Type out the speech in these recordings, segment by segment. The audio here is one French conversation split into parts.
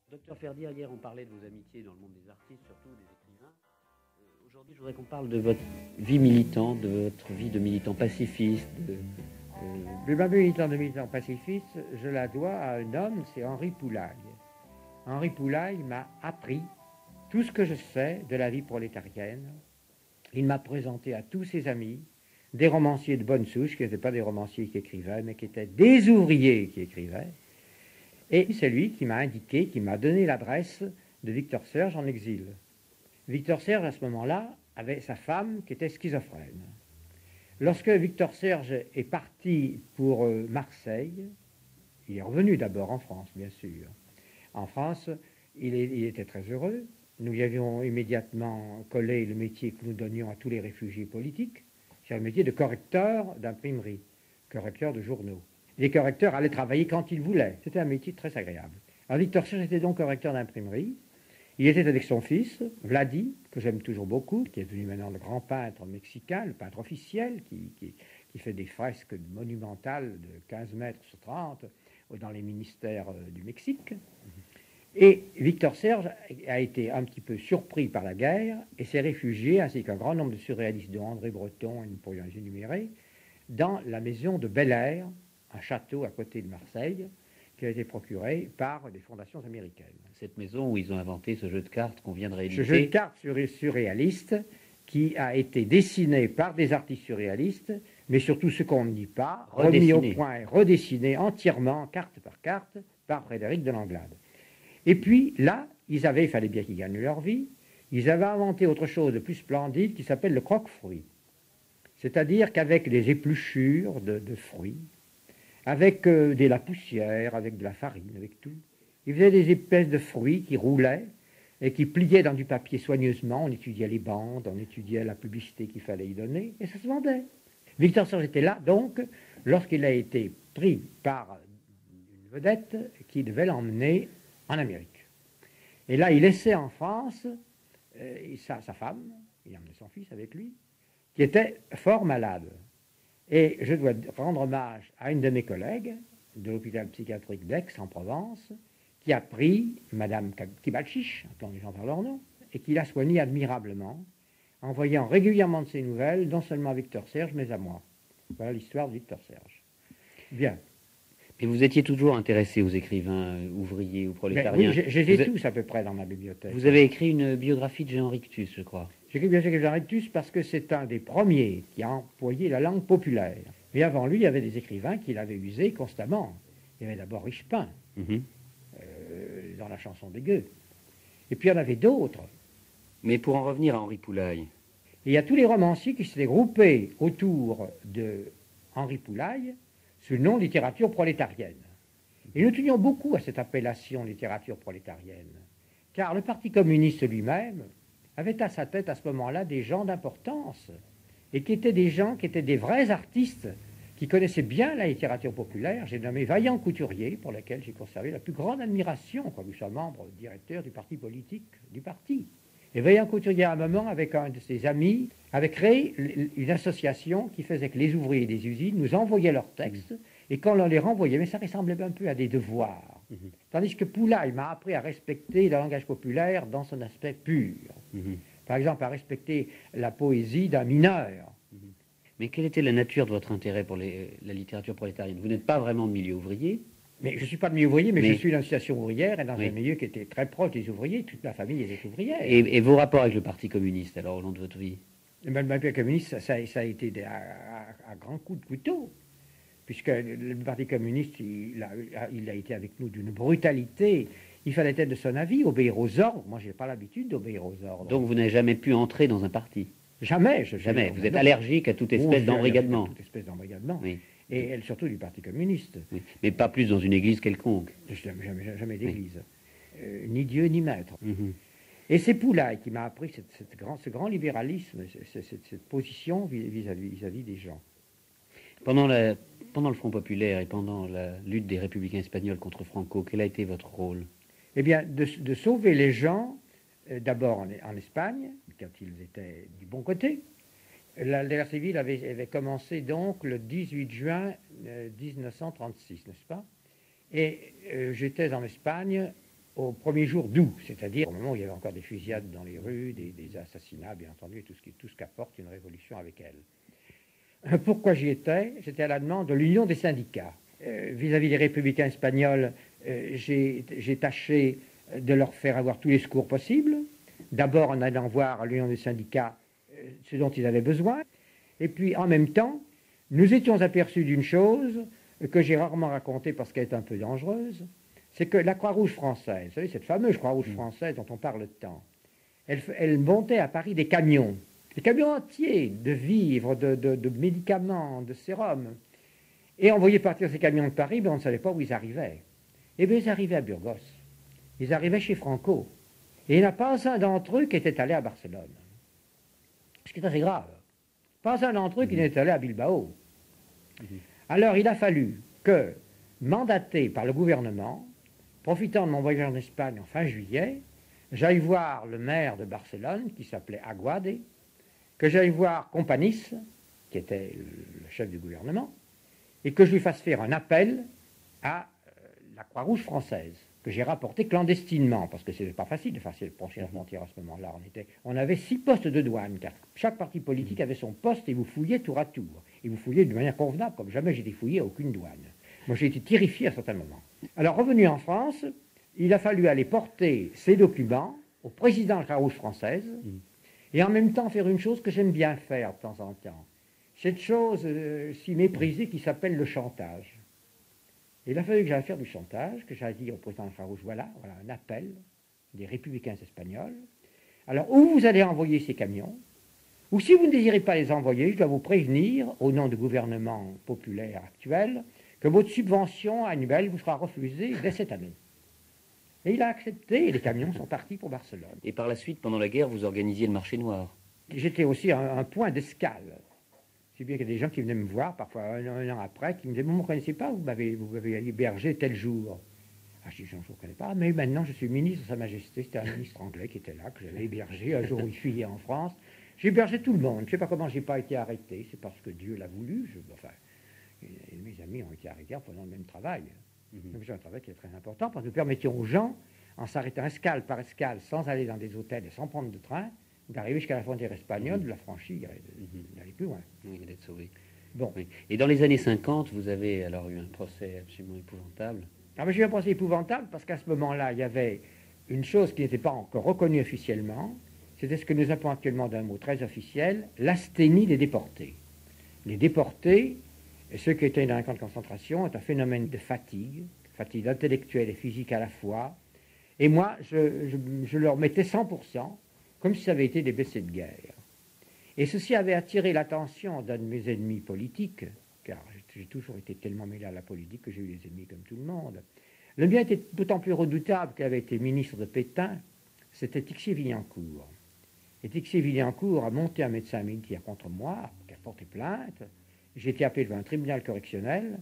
Docteur Ferdier, hier on parlait de vos amitiés dans le monde des artistes, surtout des écrivains. Aujourd'hui, je voudrais qu'on parle de votre vie militante, de votre vie de militant pacifiste. Ma militant de militant pacifiste, je la dois à un homme, c'est Henri Poulaille. Henri Poulaille m'a appris tout ce que je sais de la vie prolétarienne. Il m'a présenté à tous ses amis des romanciers de bonne souche, qui n'étaient pas des romanciers qui écrivaient, mais qui étaient des ouvriers qui écrivaient. Et c'est lui qui m'a indiqué, qui m'a donné l'adresse de Victor Serge en exil. Victor Serge, à ce moment-là, avait sa femme qui était schizophrène. Lorsque Victor Serge est parti pour Marseille, il est revenu d'abord en France, bien sûr. En France, il était très heureux. Nous y avions immédiatement collé le métier que nous donnions à tous les réfugiés politiques, c'est le métier de correcteur d'imprimerie, correcteur de journaux. Les correcteurs allaient travailler quand ils voulaient. C'était un métier très agréable. Alors Victor Serge était donc correcteur d'imprimerie. Il était avec son fils, Vladi, que j'aime toujours beaucoup, qui est devenu maintenant le grand peintre mexicain, le peintre officiel, qui fait des fresques monumentales de 15 mètres sur 30 dans les ministères du Mexique. Et Victor Serge a été un petit peu surpris par la guerre et s'est réfugié, ainsi qu'un grand nombre de surréalistes, dont André Breton, et nous pourrions les énumérer, dans la maison de Bel Air, un château à côté de Marseille, qui a été procuré par des fondations américaines. Cette maison où ils ont inventé ce jeu de cartes qu'on vient de rééditer. Ce jeu de cartes surréaliste qui a été dessiné par des artistes surréalistes, mais surtout ce qu'on ne dit pas, remis au point, redessiné entièrement, carte par carte, par Frédéric de Langlade. Et puis là, il fallait bien qu'ils gagnent leur vie, ils avaient inventé autre chose de plus splendide qui s'appelle le croque-fruit. C'est-à-dire qu'avec des épluchures de fruits, avec de la poussière, avec de la farine, avec tout, ils faisaient des espèces de fruits qui roulaient et qui pliaient dans du papier soigneusement. On étudiait les bandes, on étudiait la publicité qu'il fallait y donner, et ça se vendait. Victor Serge était là, donc, lorsqu'il a été pris par une vedette qui devait l'emmener en Amérique. Et là, il laissait en France sa femme, il emmenait son fils avec lui, qui était fort malade. Et je dois rendre hommage à une de mes collègues de l'hôpital psychiatrique d'Aix, en Provence, qui a pris Madame Kibalchich, appelons les gens par leur nom, et qui l'a soignée admirablement, envoyant régulièrement de ses nouvelles, non seulement à Victor Serge, mais à moi. Voilà l'histoire de Victor Serge. Bien. Et vous étiez toujours intéressé aux écrivains ouvriers ou prolétariens? Oui, j'ai tous à peu près dans ma bibliothèque. Vous avez écrit une biographie de Jean Rictus, je crois. J'ai écrit bien sûr Jean Rictus parce que c'est un des premiers qui a employé la langue populaire. Mais avant lui, il y avait des écrivains qui l'avaient usé constamment. Il y avait d'abord Richepin, dans la chanson des Gueux. Et puis il y en avait d'autres. Mais pour en revenir à Henri Poulaille. Et il y a tous les romanciers qui s'étaient groupés autour de Henri Poulaille sous le nom de littérature prolétarienne. Et nous tenions beaucoup à cette appellation littérature prolétarienne, car le Parti communiste lui-même avait à sa tête à ce moment-là des gens d'importance, et qui étaient des gens qui étaient des vrais artistes, qui connaissaient bien la littérature populaire. J'ai nommé Vaillant Couturier, pour lequel j'ai conservé la plus grande admiration, quand nous sommes membres directeur du parti politique du parti. Et Vaillant Couturier, à un moment, avec un de ses amis, avait créé une association qui faisait que les ouvriers des usines nous envoyaient leurs textes, et quand on les renvoyait, mais ça ressemblait un peu à des devoirs. Tandis que Poulaille m'a appris à respecter le langage populaire dans son aspect pur. Par exemple, à respecter la poésie d'un mineur. Mais quelle était la nature de votre intérêt pour la littérature prolétarienne? Vous n'êtes pas vraiment de milieu ouvrier. Mais je ne suis pas de milieu ouvrier, mais je suis dans une situation ouvrière et dans un milieu qui était très proche des ouvriers. Toute ma famille était ouvrière. Et vos rapports avec le Parti communiste, alors, au long de votre vie? Le Parti communiste, ça a été à grands coups de couteau. Puisque le Parti communiste, il a été avec nous d'une brutalité. Il fallait être de son avis, obéir aux ordres. Moi, je n'ai pas l'habitude d'obéir aux ordres. Donc vous n'avez jamais pu entrer dans un parti? Jamais. Jamais. Vous êtes allergique à toute espèce d'embrigadement? À toute espèce d'embrigadement. Oui. Et surtout du Parti communiste. Oui. Mais pas plus dans une église quelconque? Jamais d'église. Ni Dieu, ni maître. Et c'est Poulaille qui m'a appris ce grand libéralisme, cette position vis-à-vis des gens. Pendant le Front populaire et pendant la lutte des républicains espagnols contre Franco, quel a été votre rôle? Eh bien, de sauver les gens, d'abord en Espagne, quand ils étaient du bon côté. La guerre civile avait commencé donc le 18 juin 1936, n'est-ce pas? Et j'étais en Espagne au premier jour d'août, c'est-à-dire au moment où il y avait encore des fusillades dans les rues, des assassinats, bien entendu, et tout ce qu'apporte une révolution avec elle. Pourquoi j'y étais? C'était à la demande de l'Union des syndicats. Vis-à-vis des républicains espagnols, j'ai tâché de leur faire avoir tous les secours possibles. D'abord en allant voir à l'Union des syndicats ce dont ils avaient besoin. Et puis en même temps, nous étions aperçus d'une chose que j'ai rarement racontée parce qu'elle est un peu dangereuse, c'est que la Croix-Rouge française, vous savez, cette fameuse Croix-Rouge française dont on parle tant, elle montait à Paris des camions entiers de vivres, de médicaments, de sérums. Et on voyait partir ces camions de Paris, mais on ne savait pas où ils arrivaient. Eh bien, ils arrivaient à Burgos. Ils arrivaient chez Franco. Et il n'y en a pas un d'entre eux qui était allé à Barcelone. Ce qui est assez grave. Pas un d'entre eux qui n'était allé à Bilbao. Alors, il a fallu que, mandaté par le gouvernement, profitant de mon voyage en Espagne en fin juillet, j'aille voir le maire de Barcelone, qui s'appelait Aguade, que j'aille voir Companys, qui était le chef du gouvernement, et que je lui fasse faire un appel à la Croix-Rouge française, que j'ai rapporté clandestinement, parce que ce n'était pas facile de faire franchir la frontière à ce moment-là. On avait 6 postes de douane, car chaque parti politique avait son poste et vous fouillez tour à tour. Et vous fouillez de manière convenable, comme jamais j'ai été fouillé à aucune douane. Moi, j'ai été terrifié à certains moments. Alors, revenu en France, il a fallu aller porter ces documents au président de la Croix-Rouge française, et en même temps faire une chose que j'aime bien faire de temps en temps. Cette chose si méprisée qui s'appelle le chantage. Et il a fallu que j'aille faire du chantage, que j'aille dire au président de la Croix-Rouge, voilà un appel des républicains espagnols. Alors, où vous allez envoyer ces camions, ou si vous ne désirez pas les envoyer, je dois vous prévenir, au nom du gouvernement populaire actuel, que votre subvention annuelle vous sera refusée dès cette année. Et il a accepté, et les camions sont partis pour Barcelone. Et par la suite, pendant la guerre, vous organisiez le marché noir. J'étais aussi un point d'escale. C'est bien qu'il y a des gens qui venaient me voir, parfois un an après, qui me disaient, vous ne me connaissez pas, vous m'avez hébergé tel jour. Ah, je dis, je ne vous connais pas, mais maintenant je suis ministre de Sa Majesté, c'était un ministre anglais qui était là, que j'avais hébergé un jour où il fuyait en France. J'ai hébergé tout le monde, je ne sais pas comment je n'ai pas été arrêté, c'est parce que Dieu l'a voulu, mes amis ont été arrêtés en faisant le même travail. C'est un travail qui est très important, parce que nous permettions aux gens, en s'arrêtant escale par escale, sans aller dans des hôtels et sans prendre de train, d'arriver jusqu'à la frontière espagnole, de la franchir, d'aller plus loin. Oui, d'être sauvé. Bon. Oui. Et dans les années 50, vous avez alors eu un procès absolument épouvantable. Ah, mais j'ai eu un procès épouvantable parce qu'à ce moment-là, il y avait une chose qui n'était pas encore reconnue officiellement, c'était ce que nous appelons actuellement d'un mot très officiel, l'asthénie des déportés. Les déportés, et ceux qui étaient dans un camp de concentration, est un phénomène de fatigue intellectuelle et physique à la fois. Et moi, je leur mettais 100%, comme si ça avait été des blessés de guerre. Et ceci avait attiré l'attention d'un de mes ennemis politiques, car j'ai toujours été tellement mêlé à la politique que j'ai eu des ennemis comme tout le monde. Le mien était d'autant plus redoutable qu'il avait été ministre de Pétain, c'était Tixier-Villancourt. Et Tixier-Villancourt a monté un médecin militaire contre moi, qui a porté plainte. J'ai été appelé devant un tribunal correctionnel,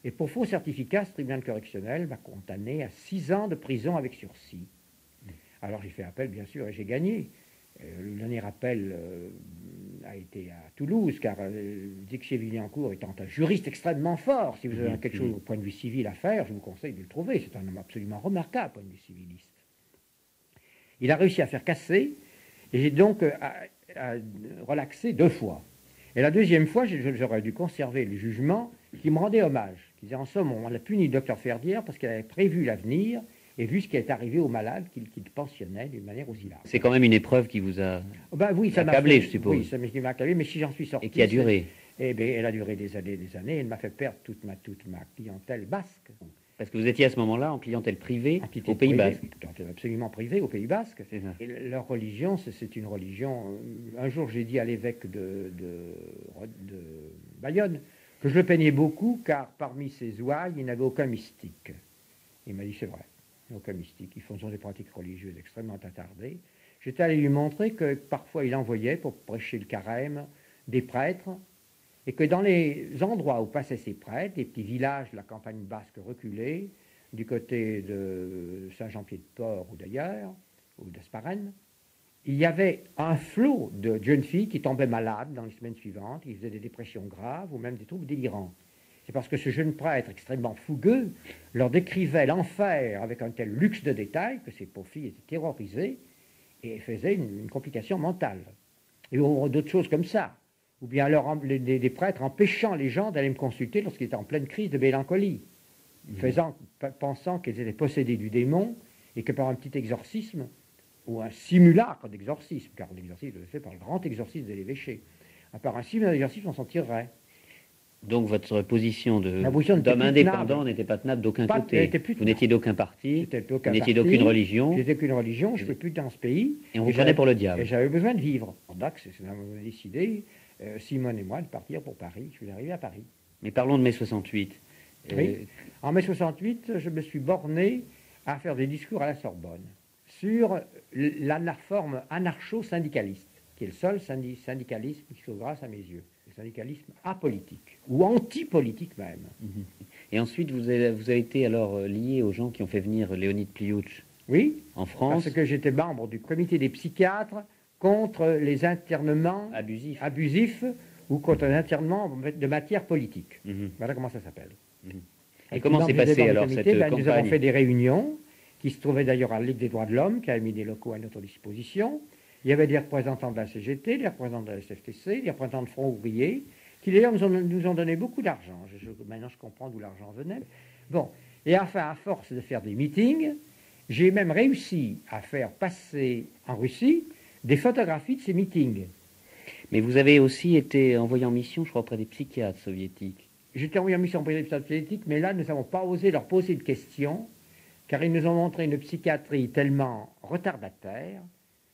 et pour faux certificat, ce tribunal correctionnel m'a condamné à 6 ans de prison avec sursis. Alors j'ai fait appel, bien sûr, et j'ai gagné. Le dernier appel a été à Toulouse, car Tixier-Villancourt étant un juriste extrêmement fort, si vous avez quelque chose au point de vue civil à faire, je vous conseille de le trouver. C'est un homme absolument remarquable au point de vue civiliste. Il a réussi à faire casser, et j'ai donc relaxé 2 fois. Et la deuxième fois, j'aurais dû conserver le jugement qui me rendait hommage. Qui disait, en somme, on a puni le docteur Ferdière parce qu'elle avait prévu l'avenir et vu ce qui est arrivé aux malades qu'il pensionnait d'une manière aussi large. C'est quand même une épreuve qui vous a oui, ça accablé, je suppose. Oui, ça m'a accablé, mais si j'en suis sorti... Et qui a duré. Eh bien, elle a duré des années, elle m'a fait perdre toute ma clientèle basque. Parce que vous étiez à ce moment-là en clientèle privée au Pays Basque. Absolument privée au Pays Basque. Et leur religion, c'est une religion... Un jour, j'ai dit à l'évêque de Bayonne que je le peignais beaucoup, car parmi ces ouailles, il n'avait aucun mystique. Il m'a dit, c'est vrai, aucun mystique. Ils font des pratiques religieuses extrêmement attardées. J'étais allé lui montrer que parfois il envoyait pour prêcher le carême des prêtres, et que dans les endroits où passaient ces prêtres, les petits villages de la campagne basque reculée, du côté de Saint-Jean-Pied-de-Port ou d'ailleurs, ou d'Esparren, il y avait un flot de jeunes filles qui tombaient malades dans les semaines suivantes, qui faisaient des dépressions graves ou même des troubles délirants. C'est parce que ce jeune prêtre extrêmement fougueux leur décrivait l'enfer avec un tel luxe de détails que ces pauvres filles étaient terrorisées et faisaient une complication mentale. Et d'autres choses comme ça. Ou bien alors des prêtres empêchant les gens d'aller me consulter lorsqu'ils étaient en pleine crise de mélancolie, pensant qu'ils étaient possédés du démon et que par un petit exorcisme, ou un simulacre d'exorcisme, car l'exorcisme est fait par le grand exorcisme de l'évêché, par un simulacre d'exorcisme, on s'en tirerait. Donc votre position d'homme indépendant n'était pas tenable d'aucun côté. Vous n'étiez d'aucun parti, vous n'étiez d'aucune religion. J'étais d'aucune religion, je ne peux plus dans ce pays. Et on vous prenait pour le diable. Et j'avais besoin de vivre. Donc nous avons décidé, Simone et moi, de partir pour Paris. Je suis arrivé à Paris. Mais parlons de mai 68. Oui. En mai 68, je me suis borné à faire des discours à la Sorbonne sur la forme anarcho-syndicaliste, qui est le seul syndicalisme qui soit grâce à mes yeux. Le syndicalisme apolitique, ou anti-politique même. Et ensuite, vous avez été alors lié aux gens qui ont fait venir Léonide Pliouch oui, en France. Parce que j'étais membre du comité des psychiatres contre les internements abusifs ou contre les internements de matière politique. Voilà comment ça s'appelle. Et comment s'est passée alors cette campagne? Nous avons fait des réunions qui se trouvaient d'ailleurs à la Ligue des droits de l'homme, qui avait mis des locaux à notre disposition. Il y avait des représentants de la CGT, des représentants de la SFTC, des représentants de Front ouvrier, qui d'ailleurs nous ont donné beaucoup d'argent. Maintenant, je comprends d'où l'argent venait. Bon, et enfin, à force de faire des meetings, j'ai même réussi à faire passer en Russie des photographies de ces meetings. Mais vous avez aussi été envoyé en mission, je crois, auprès des psychiatres soviétiques. J'étais envoyé en mission auprès des psychiatres soviétiques, mais là, nous n'avons pas osé leur poser de questions, car ils nous ont montré une psychiatrie tellement retardataire.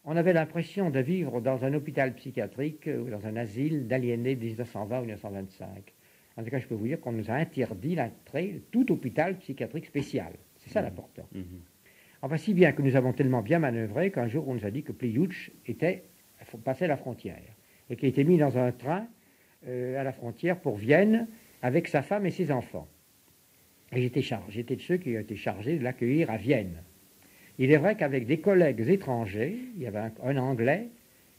On avait l'impression de vivre dans un hôpital psychiatrique ou dans un asile d'aliénés de 1920 ou 1925. En tout cas, je peux vous dire qu'on nous a interdit l'entrée de tout hôpital psychiatrique spécial. C'est ça l'important. Enfin, si bien que nous avons tellement bien manœuvré qu'un jour, on nous a dit que Pliouch passait la frontière et qu'il était mis dans un train à la frontière pour Vienne avec sa femme et ses enfants. Et j'étais de ceux qui ont été chargés de l'accueillir à Vienne. Il est vrai qu'avec des collègues étrangers, il y avait un Anglais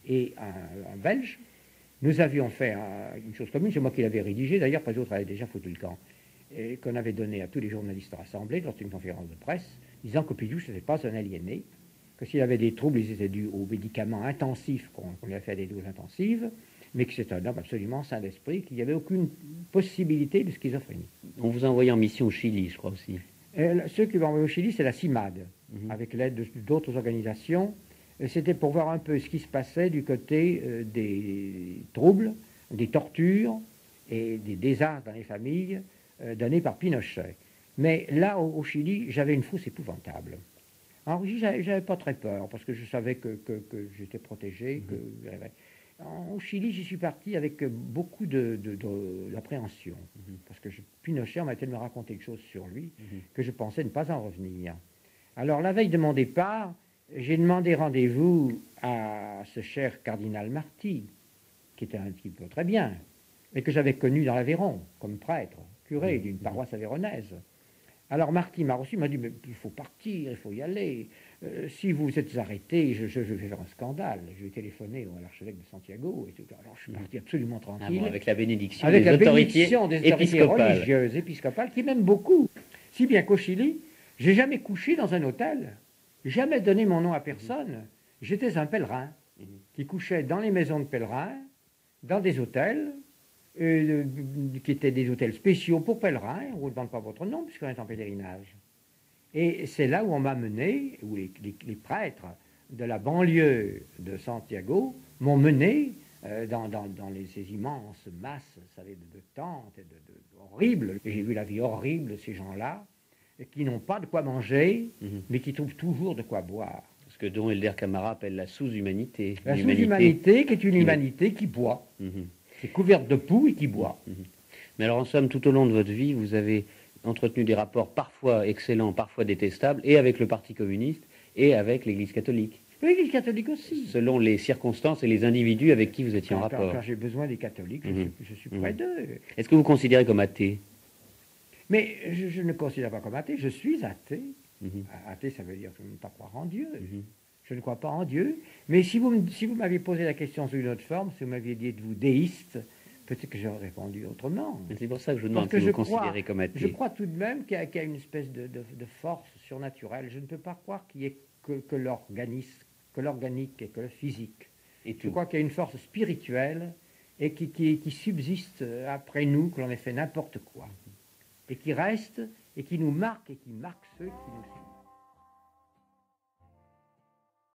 et un Belge, nous avions fait une chose commune, c'est moi qui l'avais rédigé, d'ailleurs, parce que les autres avaient déjà foutu le camp, et qu'on avait donné à tous les journalistes rassemblés lors d'une conférence de presse, disant que Pliouch n'était pas un aliéné, que s'il avait des troubles, ils étaient dus aux médicaments intensifs qu'on lui a fait des doses intensives, mais que c'est un homme absolument sain d'esprit, qu'il n'y avait aucune possibilité de schizophrénie. On vous a envoyé en mission au Chili, je crois aussi. Ceux qui vont envoyer au Chili, c'est la CIMAD, avec l'aide d'autres organisations. C'était pour voir un peu ce qui se passait du côté des troubles, des tortures et des désastres dans les familles donnés par Pinochet. Mais là, au Chili, j'avais une frousse épouvantable. En Russie, j'avais pas très peur, parce que je savais que j'étais protégé. Au Chili, j'y suis parti avec beaucoup d'appréhension, parce que Pinochet m'a tellement raconté quelque chose sur lui que je pensais ne pas en revenir. Alors, la veille de mon départ, j'ai demandé rendez-vous à ce cher cardinal Marty, qui était un type très bien, et que j'avais connu dans l'Aveyron, comme prêtre, curé d'une paroisse avéronaise. Alors Marty m'a reçu, m'a dit, mais il faut partir, il faut y aller. Si vous êtes arrêté, je vais faire un scandale. Je vais téléphoner à l'archevêque de Santiago. Et tout. Alors je suis parti absolument tranquille. Avec la bénédiction avec des la autorités bénédiction des autorités religieuses, épiscopales, qui m'aiment beaucoup. Si bien qu'au Chili, j'ai jamais couché dans un hôtel, jamais donné mon nom à personne. J'étais un pèlerin qui couchait dans les maisons de pèlerins, dans des hôtels, qui étaient des hôtels spéciaux pour pèlerins. On ne vous demande pas votre nom puisqu'on est en pèlerinage. Et c'est là où on m'a mené, où les prêtres de la banlieue de Santiago m'ont mené dans ces immenses masses, vous savez, de tentes, horribles. Et j'ai vu la vie horrible de ces gens-là, qui n'ont pas de quoi manger, mais qui trouvent toujours de quoi boire. Ce que Don Helder Camara appelle la sous-humanité. La sous-humanité qui est une humanité qui boit. Qui est couverte de poux et qui boit. Mais alors, en somme, tout au long de votre vie, vous avez entretenu des rapports parfois excellents, parfois détestables, et avec le Parti communiste, et avec l'Église catholique. L'Église catholique aussi. Selon les circonstances et les individus avec qui vous étiez en rapport. Quand j'ai besoin des catholiques, je suis près d'eux. Est-ce que vous vous considérez comme athée? Mais je ne me considère pas comme athée, je suis athée. Athée, ça veut dire ne pas croire en Dieu. Je ne crois pas en Dieu. Mais si vous m'aviez posé la question sous une autre forme, si vous m'aviez dit êtes-vous déiste, Peut-être que j'aurais répondu autrement. C'est pour ça que je vous demande Parce que si vous je considérez comme athée. Je crois tout de même qu'il y a une espèce de force surnaturelle. Je ne peux pas croire qu'il y ait que l'organique et que le physique. Et Je tout. crois qu'il y a une force spirituelle et qui subsiste après nous, que l'on ait fait n'importe quoi. Et qui reste et qui nous marque et qui marque ceux qui nous suivent.